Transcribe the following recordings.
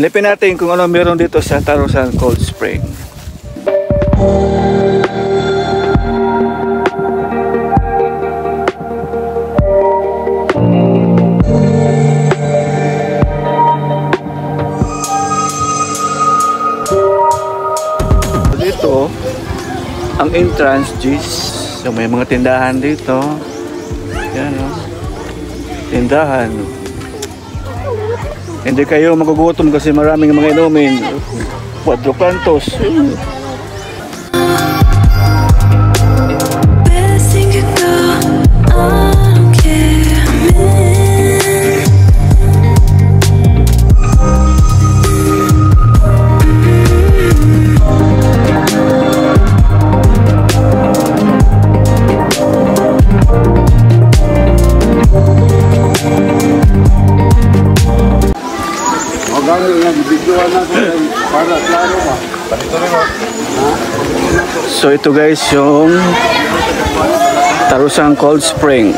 Silipin natin kung ano meron dito sa Tarusan Cold Spring. Dito ang entrance, G's. So may mga tindahan dito. Yan, oh. Tindahan. Hindi kayo magugutom kasi maraming mga inumin. 4 kantos. So ito guys yung Tarusan Cold Spring.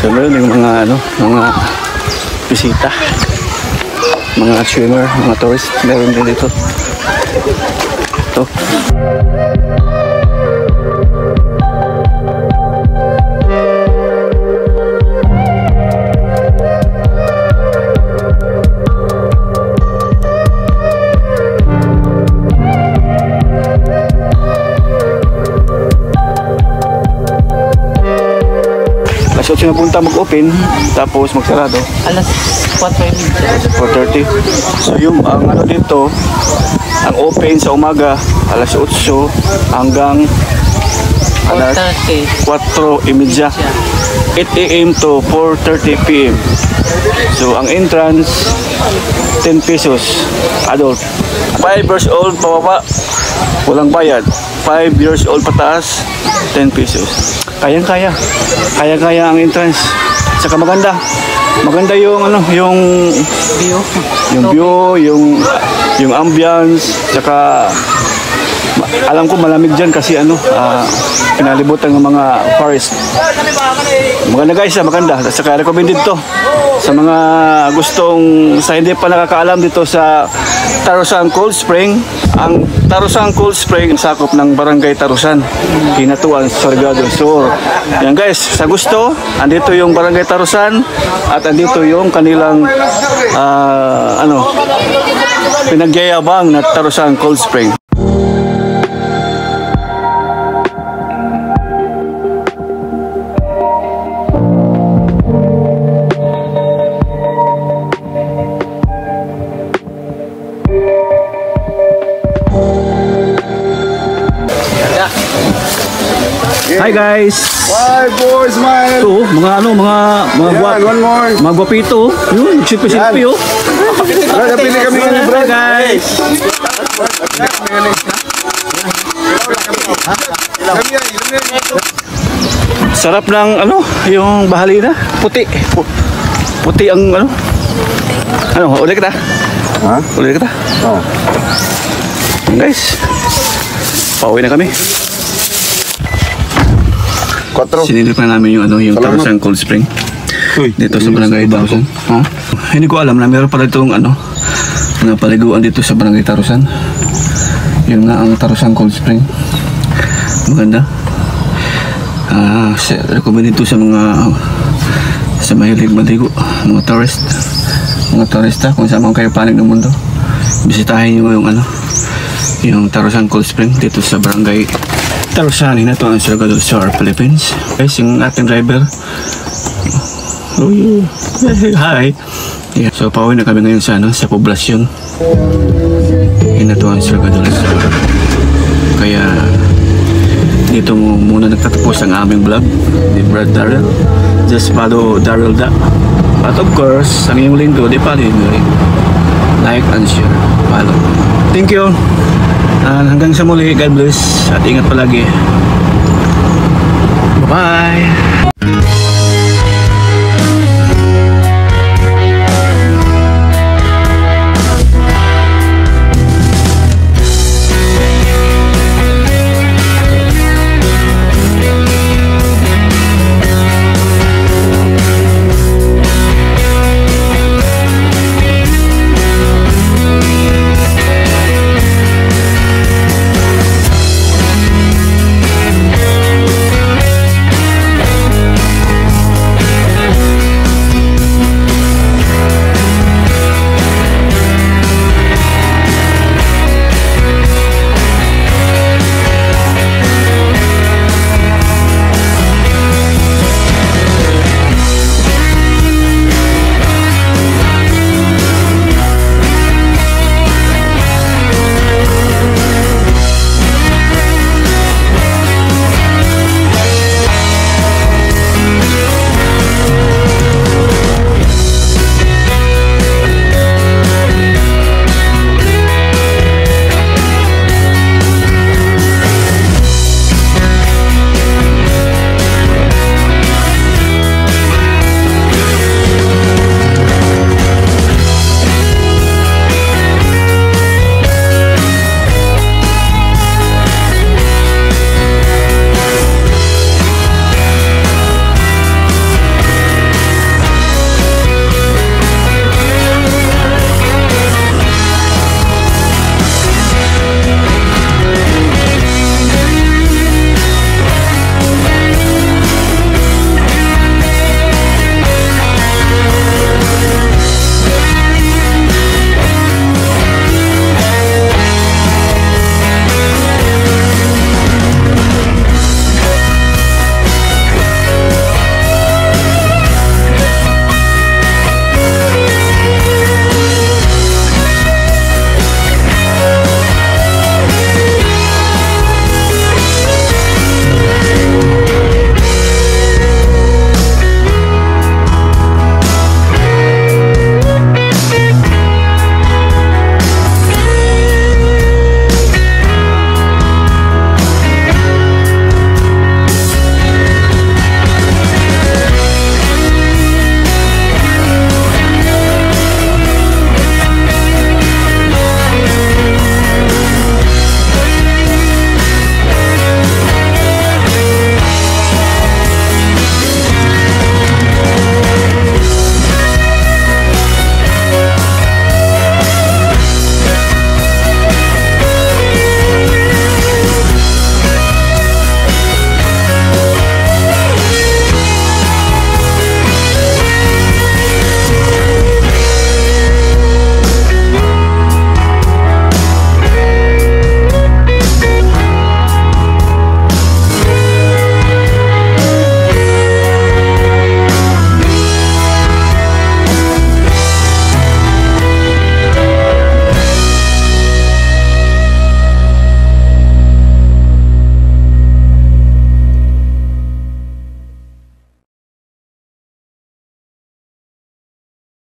So meron yung mga mga bisita, mga swimmer, mga tourist, meron din dito. Ito. So sinapunta mag-open tapos magsarado alas 4:30. So yung ang ano dito, ang open sa umaga alas 8 hanggang alas 4:30, 8 AM to 4:30 PM. So ang entrance 10 pesos adult, 5 years old pababa walang bayad, 5 years old pataas 10 pesos. Kayang-kaya ang entrance. Saka maganda yung yung view, yung ambience, saka alam ko malamig diyan kasi pinalibutan ng mga forest. Maganda guys, maganda. Saka recommended to sa mga sa hindi pa nakakaalam dito sa Tarusan Cold Spring. Ang Tarusan Cold Spring sakop ng Barangay Tarusan, Hinatuan, Surigao Sur. Yan guys, sa gusto, andito yung Barangay Tarusan at andito yung kanilang pinagyayabang na Tarusan Cold Spring. Hi guys. Hi boys, man. Ito, mga guwapito. Yun, silpi-silpi oh. Napili kami ng Hi guys. Sarap ng yung bahalina. Puti. Puti ang ulit kita. Ha? Ulit kita. Oo. Guys, pauwi na kami. Sinilip na namin yung Tarusan Cold Spring dito sa Barangay Tarusan. Hindi ko alam na meron pala itong mga paliguan dito sa Barangay Tarusan. Yun nga ang Tarusan Cold Spring. Maganda. Recommend ito sa mahilig maligo, mga turista kung saan man kayo panig ng mundo. Bisitahin nyo yung Tarusan Cold Spring dito sa Barangay Tarusan, Hinatuan, Surigao Sur, Philippines. Guys, yung ating driver Hi. Yeah. So pauwi na kami ngayon sa sa poblasyon. Yun na to ang Salvador Sur. Kaya dito muna nagtatapos ang aming vlog ni Brad Darrell. Just follow Darrell Da. But of course, ang iyong linggo, di follow nyo rin. Like and share. Follow. Thank you. Hanggang sa muli, God bless. At ingat palagi. Bye-bye.